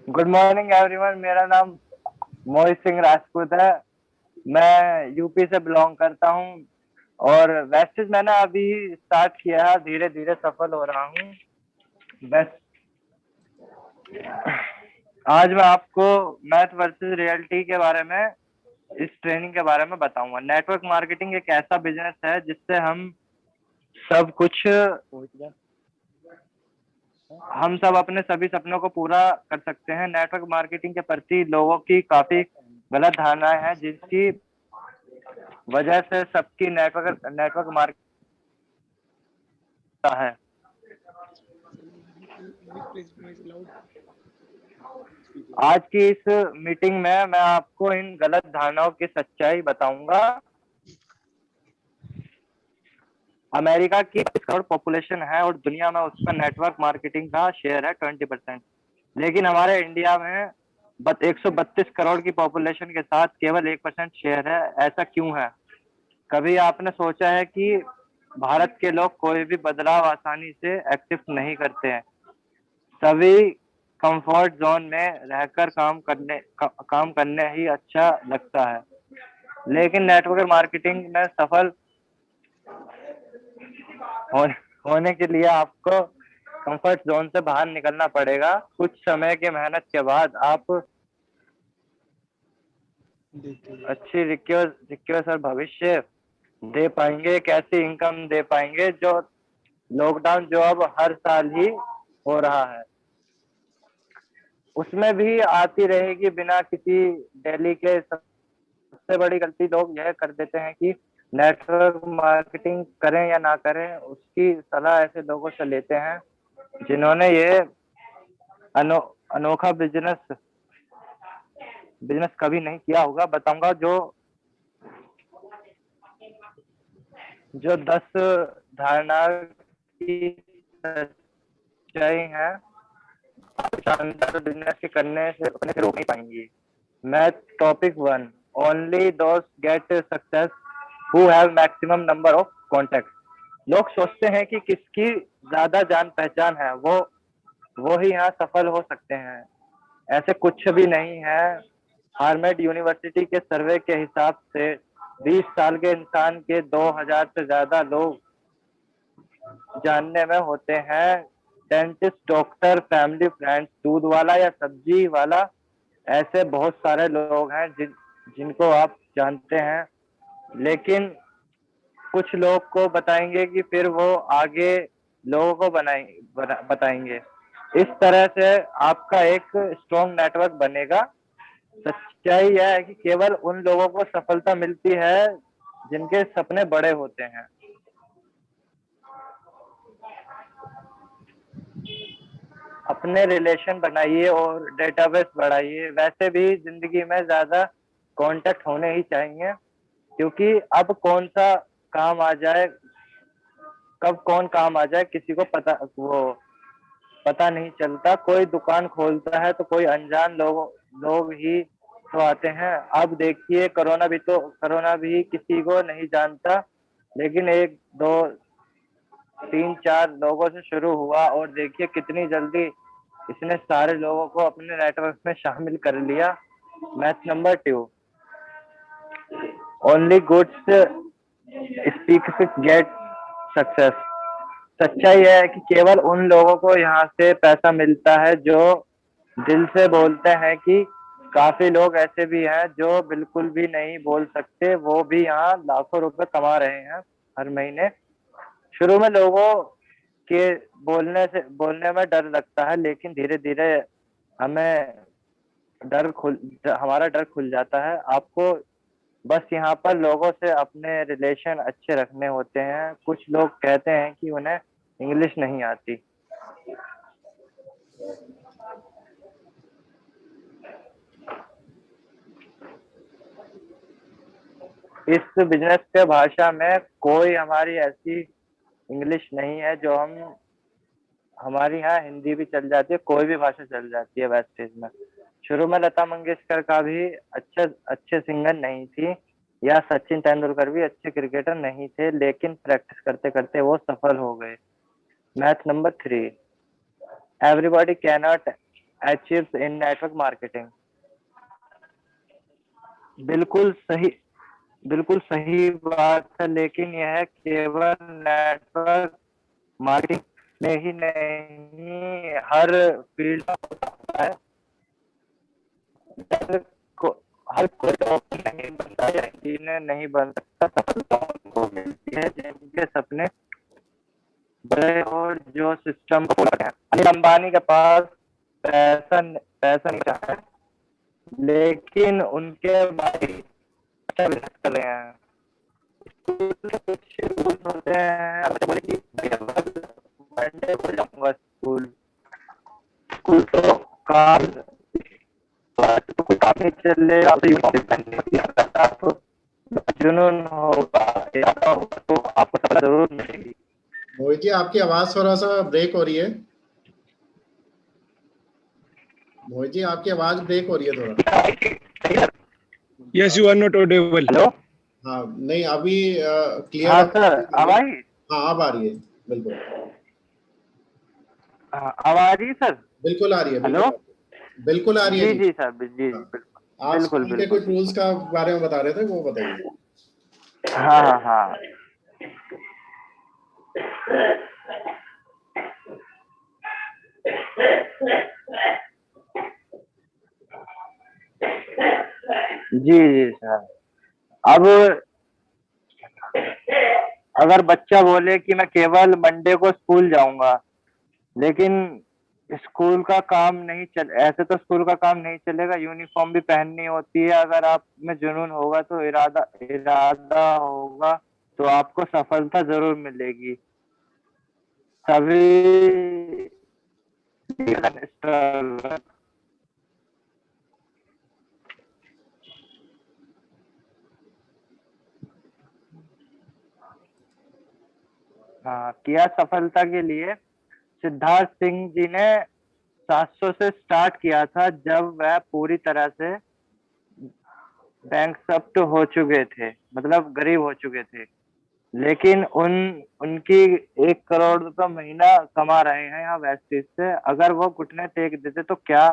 Good morning everyone. मेरा नाम मोहित सिंह राजपूत है। मैं यूपी से बिलोंग करता हूँ। और वैसे मैंने अभी स्टार्ट किया है, धीरे धीरे सफल हो रहा हूँ। बस आज मैं आपको मैथ वर्सेस रियलिटी के बारे में, इस ट्रेनिंग के बारे में बताऊंगा। नेटवर्क मार्केटिंग एक ऐसा बिजनेस है जिससे हम सब अपने सभी सपनों को पूरा कर सकते हैं। नेटवर्क मार्केटिंग के प्रति लोगों की काफी गलत धारणाएं हैं, जिसकी वजह से सबकी नेटवर्क नेटवर्क मार्केटिंग है। आज की इस मीटिंग में मैं आपको इन गलत धारणाओं की सच्चाई बताऊंगा। अमेरिका की 20 करोड़ पॉपुलेशन है और दुनिया में उसका नेटवर्क मार्केटिंग का शेयर है 20%। लेकिन हमारे इंडिया में 132 करोड़ की पॉपुलेशन के साथ केवल 1% शेयर है। ऐसा क्यों है? कभी आपने सोचा है कि भारत के लोग कोई भी बदलाव आसानी से एक्सेप्ट नहीं करते हैं। सभी कंफर्ट जोन में रहकर काम करने ही अच्छा लगता है। लेकिन नेटवर्क मार्केटिंग में सफल हो, होने के लिए आपको कंफर्ट जोन से बाहर निकलना पड़ेगा। कुछ समय की मेहनत के बाद आप अच्छी रिक्वेस्ट और भविष्य दे पाएंगे। एक ऐसी इनकम दे पाएंगे जो लॉकडाउन जो अब हर साल ही हो रहा है उसमें भी आती रहेगी बिना किसी डेली के। सबसे बड़ी गलती लोग यह कर देते हैं कि नेटवर्क मार्केटिंग करें या ना करें, उसकी सलाह ऐसे लोगों से लेते हैं जिन्होंने ये अनोखा बिजनेस बिजनेस कभी नहीं किया होगा। बताऊंगा जो जो 10 धारणा की सच्चाई है शानदार बिजनेस के करने से रोक नहीं पाएंगी। Math topic 1। Only those get success who have maximum number of contact. लोग सोचते हैं कि किसकी ज्यादा जान पहचान है वो ही यहाँ सफल हो सकते हैं। ऐसे कुछ भी नहीं है। हार्वर्ड यूनिवर्सिटी के सर्वे के हिसाब से 20 साल के इंसान के 2000 से ज्यादा लोग जानने में होते हैं। डेंटिस्ट, डॉक्टर, फैमिली फ्रेंड्स, दूध वाला या सब्जी वाला, ऐसे बहुत सारे लोग हैं जिनको आप जानते हैं। लेकिन कुछ लोग को बताएंगे कि फिर वो आगे लोगों को बताएंगे। इस तरह से आपका एक स्ट्रॉन्ग नेटवर्क बनेगा। सच्चाई यह है कि केवल उन लोगों को सफलता मिलती है जिनके सपने बड़े होते हैं। अपने रिलेशन बनाइए और डेटाबेस बढ़ाइए। वैसे भी जिंदगी में ज्यादा कांटेक्ट होने ही चाहिए, क्योंकि अब कौन सा काम आ जाए, कब कौन काम आ जाए किसी को पता नहीं चलता। कोई दुकान खोलता है तो कोई अनजान लोग ही तो आते हैं। अब देखिए, कोरोना भी किसी को नहीं जानता, लेकिन एक दो तीन चार लोगों से शुरू हुआ और देखिए कितनी जल्दी इसने सारे लोगों को अपने नेटवर्क में शामिल कर लिया। Math number 2। Only goods speaks get success. सच्चाई यह है कि केवल उन लोगों को यहाँ से पैसा मिलता है जो दिल से बोलते हैं। कि काफी लोग ऐसे भी हैं जो बिल्कुल भी नहीं बोल सकते, वो भी यहाँ लाखों रुपए कमा रहे हैं हर महीने। शुरू में लोगों के बोलने में डर लगता है, लेकिन धीरे धीरे हमें हमारा डर खुल जाता है। आपको बस यहाँ पर लोगों से अपने रिलेशन अच्छे रखने होते हैं। कुछ लोग कहते हैं कि उन्हें इंग्लिश नहीं आती। इस बिजनेस के भाषा में कोई हमारी ऐसी इंग्लिश नहीं है जो हमारी यहाँ हिंदी भी चल जाती है, कोई भी भाषा चल जाती है वेस्टेज में। शुरू में लता मंगेशकर का भी अच्छे अच्छे सिंगर नहीं थी, या सचिन तेंदुलकर भी अच्छे क्रिकेटर नहीं थे, लेकिन प्रैक्टिस करते करते वो सफल हो गए। Math number 3। Everybody cannot achieves in network marketing. बिल्कुल सही, बिल्कुल सही बात है, लेकिन यह केवल नेटवर्क मार्केटिंग में ही नहीं, हर फील्ड में होता है। को हर कोई डॉक्टर नहीं बनता है, इंजीनियर नहीं बन सकता। सफलता उनको मिलती है जिनके सपने बड़े और जो सिस्टम को फॉलो करते हैं। अनिल अंबानी के पास पैसा पैसा नहीं था, लेकिन उनके भाई अच्छा बिजनेस कर रहे हैं। कुछ रूल्स होते हैं, अब बोले कि मंडे को जाऊंगा स्कूल, स्कूल तो काम तो कोई काम नहीं चलेगा, तो यूनिफॉर्म पहननी होती है। अगर आप जुनून होगा, इरादा होगा, तो आपको सफलता जरूर मिलेगी। मोहित जी, आपकी आवाज थोड़ा सा ब्रेक हो रही है। मोहित जी, आपकी आवाज ब्रेक हो रही है थोड़ा। Yes, you are not audible. Hello, हाँ, नहीं अभी क्लियर हाँ सर, अब आई? हाँ, अब आ रही है, बिल्कुल। अब आ रही है सर? बिल्कुल आ रही है, हेलो, बिल्कुल आ रही है जी जी सर, जी हाँ। बिल्कुल आप बिल्कुल स्कूल के कुछ बिल्कुल। रूल्स का बारे में बता रहे थे, वो बताइए। हाँ हाँ हाँ, जी जी सर। अब अगर बच्चा बोले कि मैं केवल मंडे को स्कूल जाऊंगा, लेकिन स्कूल का काम नहीं चल, ऐसे तो स्कूल का काम नहीं चलेगा, यूनिफॉर्म भी पहननी होती है। अगर आप में जुनून होगा, तो इरादा इरादा होगा, तो आपको सफलता जरूर मिलेगी। सभी हाँ, किया सफलता के लिए सिद्धार्थ सिंह जी ने 700 से स्टार्ट किया था, जब वह पूरी तरह से बैंकक्रप्ट हो चुके थे, मतलब गरीब हो चुके थे। लेकिन उनकी 1 करोड़ रुपए महीना कमा रहे हैं यहाँ वेस्टिज से। अगर वो घुटने टेक देते तो क्या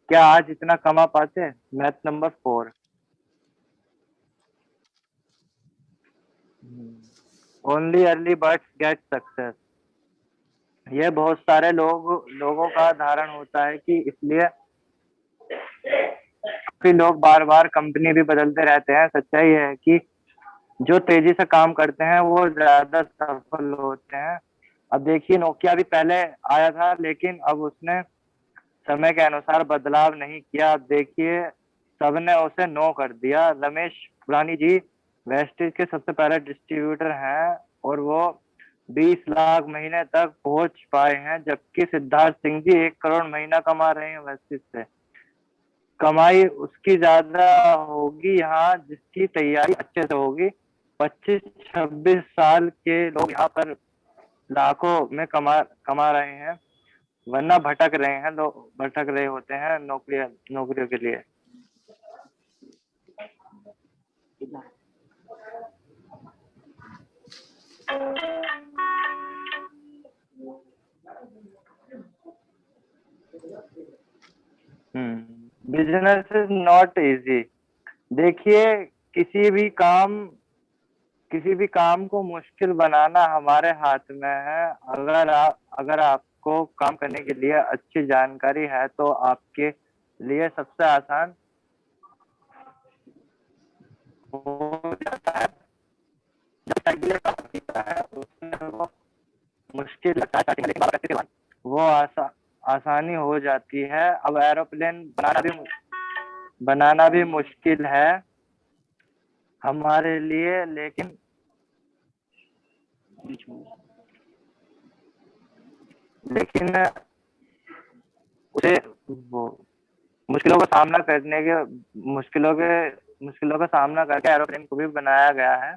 क्या आज इतना कमा पाते? Math number 4। Only early birds get success. ये बहुत सारे लोगों का धारण होता है कि इसलिए काफी लोग बार बार कंपनी भी बदलते रहते हैं। सच्चाई है कि जो तेजी से काम करते हैं वो ज्यादा सफल होते हैं। अब देखिए, नोकिया भी पहले आया था, लेकिन अब उसने समय के अनुसार बदलाव नहीं किया। अब देखिए, सबने उसे नो कर दिया। रमेश पुरानी जी वेस्टेज के सबसे पहले डिस्ट्रीब्यूटर हैं, और वो 20 लाख महीने तक पहुंच पाए हैं, जबकि सिद्धार्थ सिंह जी 1 करोड़ महीना कमा रहे हैं वेस्टेज से। कमाई उसकी ज्यादा होगी यहाँ, जिसकी तैयारी अच्छे से होगी। 25-26 साल के लोग यहाँ पर लाखों में कमा रहे हैं, वरना भटक रहे हैं, लोग भटक रहे होते हैं नौकरियों के लिए। Business is not easy. देखिए, किसी भी काम किसी भी काम को मुश्किल बनाना हमारे हाथ में है। अगर आपको काम करने के लिए अच्छी जानकारी है, तो आपके लिए सबसे आसान हो जाता है। जब ये काम होता है, उसमें वो मुश्किल लगता है, लेकिन करने के बाद वो आसानी हो जाती है। अब एरोप्लेन बनाना भी मुश्किल है हमारे लिए, लेकिन उसे वो मुश्किलों का सामना करने के मुश्किलों का सामना करके एरोप्लेन को भी बनाया गया है।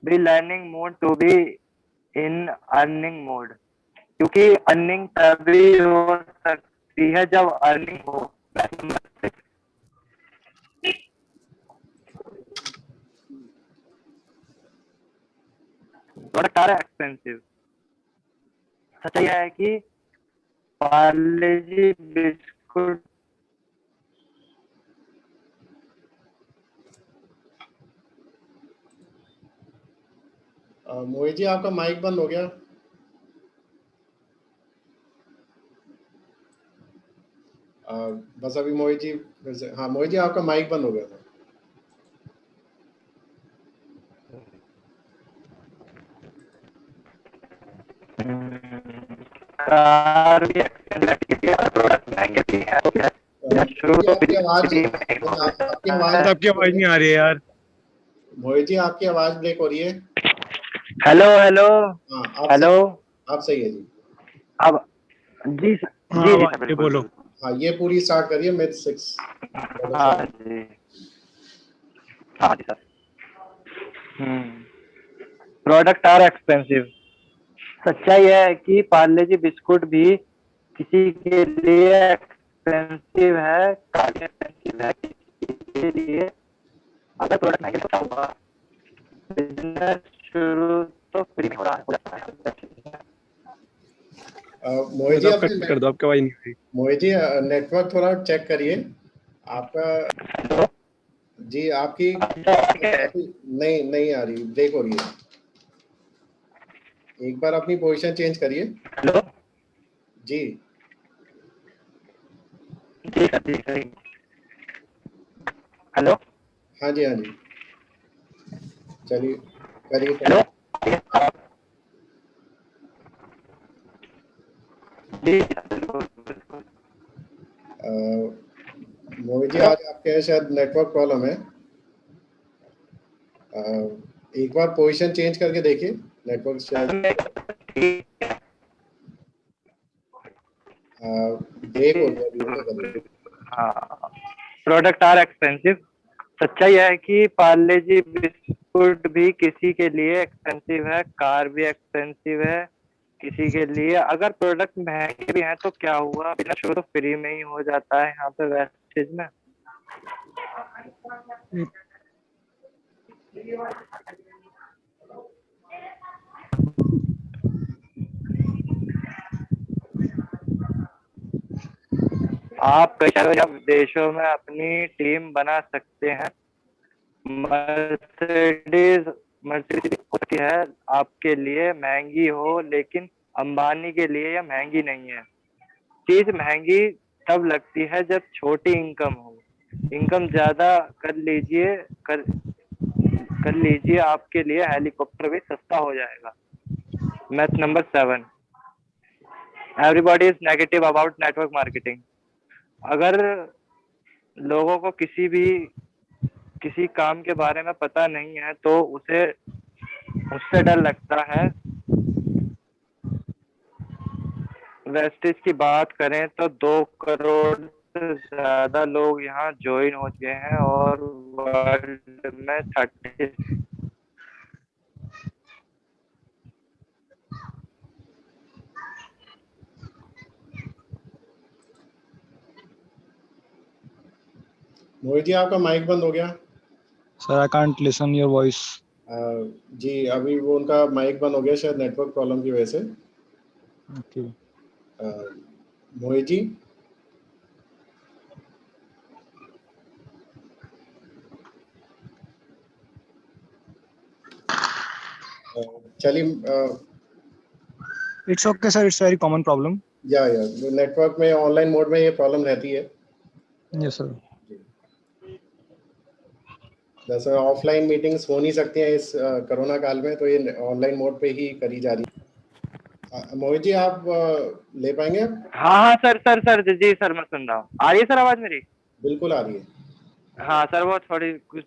Be learning mode to be in earning mode, क्योंकि अर्निंग तभी हो सकती है जब अर्निंग हो। Product are expensive. सच्चाई है कि पार्ले जी बिस्कुट मोहित जी आपका माइक बंद हो गया। बस अभी मोहित जी फिर से, हाँ मोहित जी आपका माइक बंद हो गया था। कार भी एक्सपेंसिव है और प्रोडक्ट महंगे भी हैं, तो मोहित शुरू जी तो आपकी आवाज फ्री में ही हो आपकी जाता आवाज है। सर आपकी आवाज नहीं आ रही है यार। मोहित जी आपकी आवाज ब्रेक हो रही है। हेलो हेलो हाँ आप हेलो। सही, आप सही है जी। अब जी सर, हाँ जी अब जी आ सर, रही है, बिल्कुल बोलो। बिल्कुल। हाँ ये पूरी स्टार्ट करिए मिथ 6 हाँ जी, हाँ जी सर। Product are expensive. सच्चाई है कि पार्ले जी बिस्कुट भी किसी के लिए एक्सपेंसिव है, काफी एक्सपेंसिव है किसी के लिए। अगर प्रोडक्ट महंगे तो क्या होगा, बिजनेस शुरू तो फ्री में हो जाता है। मोहित जी मतलब अपने कट कर दो, आपकी आवाज नहीं आ रही। मोहित जी नेटवर्क थोड़ा चेक करिए आपका। हेलो, जी आपकी अच्छा, ओके। काफी नहीं नहीं आ रही, ब्रेक हो रही है। एक बार अपनी पोजीशन चेंज करिए। हेलो जी जी सर, जी सर। हेलो हाँ जी हाँ जी, चलिए करिए हेलो। करिए। जी सर, बिल्कुल बिल्कुल। मोहित जी हेलो, आज आपके यहाँ शायद नेटवर्क प्रॉब्लम है। अ, एक बार पोजीशन चेंज करके देखिए, नेटवर्क शायद ठीक है। ब्रेक हो गया अभी तो करिए। हाँ, प्रोडक्ट आर एक्सपेंसिव। सच्चाई है कि पार्ले जी बिस्कुट भी किसी के लिए एक्सपेंसिव है, कार भी एक्सपेंसिव है किसी के लिए। अगर प्रोडक्ट महंगे भी हैं तो क्या हुआ, बिना शुरू तो फ्री में ही हो जाता है यहाँ पे वेस्टेज में। आप कई सारे देशों में अपनी टीम बना सकते हैं। मर्सिडीज मर्सिडीज हो सकती है आपके लिए महंगी हो, लेकिन अंबानी के लिए यह महंगी नहीं है। चीज महंगी तब लगती है जब छोटी इनकम हो। इनकम ज्यादा कर लीजिए, कर लीजिए, आपके लिए हेलीकॉप्टर भी सस्ता हो जाएगा। Math number 7। Everybody is negative about network marketing. अगर लोगों को किसी काम के बारे में पता नहीं है तो उसे उससे डर लगता है। वेस्टेज की बात करें तो 2 करोड़ से ज्यादा लोग यहाँ ज्वाइन हो चुके हैं और वर्ल्ड में 30। मोहित जी आपका माइक बंद हो गया। Sir I can't listen your voice. जी अभी वो उनका माइक बंद हो गया शायद नेटवर्क प्रॉब्लम की वजह से। ओके। मोहित जी चलिए it's okay sir, it's very common problem. या नेटवर्क में ऑनलाइन मोड में ये प्रॉब्लम रहती है। Yes sir. जैसे ऑफलाइन मीटिंग्स हो नहीं सकती हैं इस कोरोना काल में, तो ये ऑनलाइन मोड पे ही करी जा रही है। मोहित जी आप ले पाएंगे आप? हाँ हाँ सर सर सर, जी सर, मैं सुन रहा हूँ। आ रही है सर आवाज मेरी? बिल्कुल आ रही है। हाँ सर, वो थोड़ी कुछ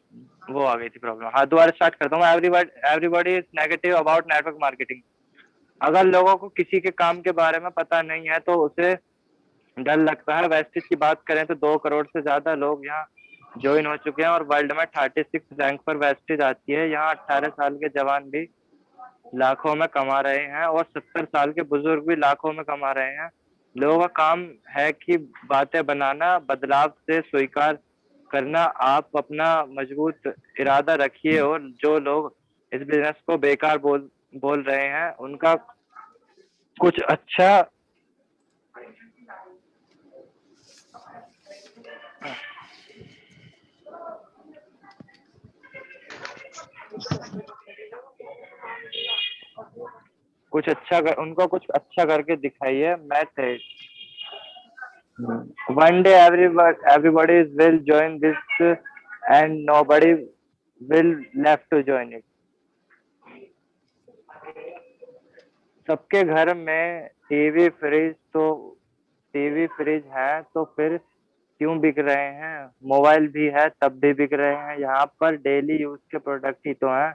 वो आ गई थी प्रॉब्लम। हाँ, दोबारा स्टार्ट करता हूँ। Everybody is negative about network marketing. अगर लोगों को किसी के काम के बारे में पता नहीं है तो उसे डर लगता है। वेस्टेज की बात करें तो 2 करोड़ से ज्यादा लोग यहाँ ज्वाइन हो चुके हैं और वर्ल्ड में 36 रैंक पर वेस्टेज आती है। यहाँ 18 साल के जवान भी लाखों में कमा रहे हैं और 70 साल के बुजुर्ग भी लाखों में कमा रहे हैं। लोगों का काम है कि बातें बनाना, बदलाव से स्वीकार करना। आप अपना मजबूत इरादा रखिए और जो लोग इस बिजनेस को बेकार बोल बोल रहे हैं कुछ अच्छा उनको कुछ अच्छा करके दिखाइए। मैथ है। One day everybody will join this and nobody will left to join it. सबके घर में टीवी फ्रिज है तो फिर क्यों बिक रहे हैं? मोबाइल भी है तब भी बिक रहे हैं। यहाँ पर डेली यूज के प्रोडक्ट ही तो हैं,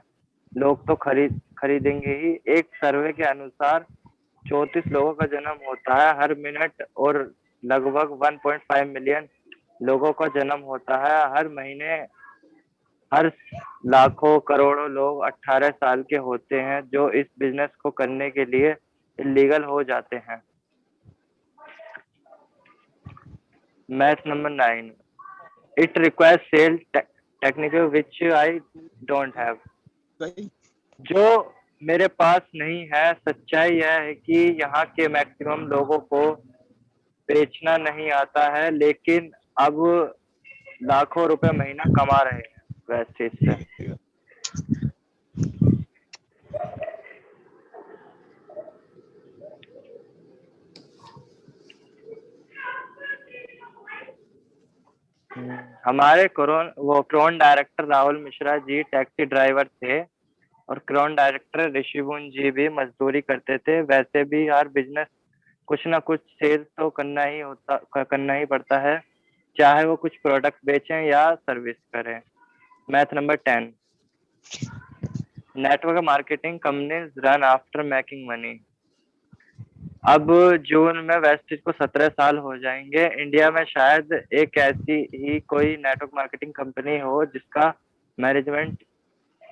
लोग तो खरीदेंगे ही। एक सर्वे के अनुसार 34 लोगों का जन्म होता है हर मिनट और लगभग 1.5 मिलियन लोगों का जन्म होता है हर महीने। हर लाखों करोड़ों लोग 18 साल के होते हैं जो इस बिजनेस को करने के लिए इलीगल हो जाते हैं। Math number 9, it requires sale technical which I don't have. जो मेरे पास नहीं है। सच्चाई यह है कि यहाँ के मैक्सिमम लोगों को बेचना नहीं आता है, लेकिन अब लाखों रुपए महीना कमा रहे हैं वेस्टेज से। हमारे crown director Rahul Mishra ji taxi driver थे और क्रोन डायरेक्टर ऋषिभुन जी भी मजदूरी करते थे। वैसे भी हर बिजनेस कुछ ना कुछ सेल तो करना ही पड़ता है, चाहे वो कुछ प्रोडक्ट बेचें या सर्विस करें। Math number 10, network marketing companies run after making money. अब जून में वेस्टेज को 17 साल हो जाएंगे। इंडिया में शायद एक ऐसी ही कोई नेटवर्क मार्केटिंग कंपनी हो जिसका मैनेजमेंट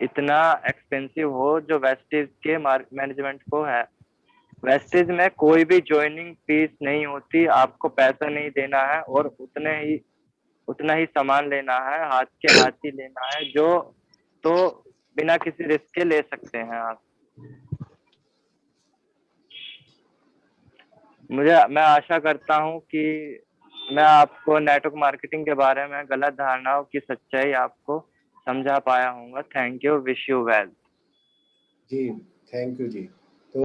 इतना एक्सपेंसिव हो जो वेस्टेज के मैनेजमेंट को है। वेस्टेज में कोई भी ज्वाइनिंग फीस नहीं होती, आपको पैसा नहीं देना है और उतना ही सामान लेना है, हाथ के हाथ ही लेना है, जो तो बिना किसी रिस्क के ले सकते हैं आप। मैं आशा करता हूँ कि मैं आपको नेटवर्क मार्केटिंग के बारे में गलत धारणाओं की सच्चाई आपको समझा पाया हूँगा। Thank you, wish you well. जी थैंक यू जी। तो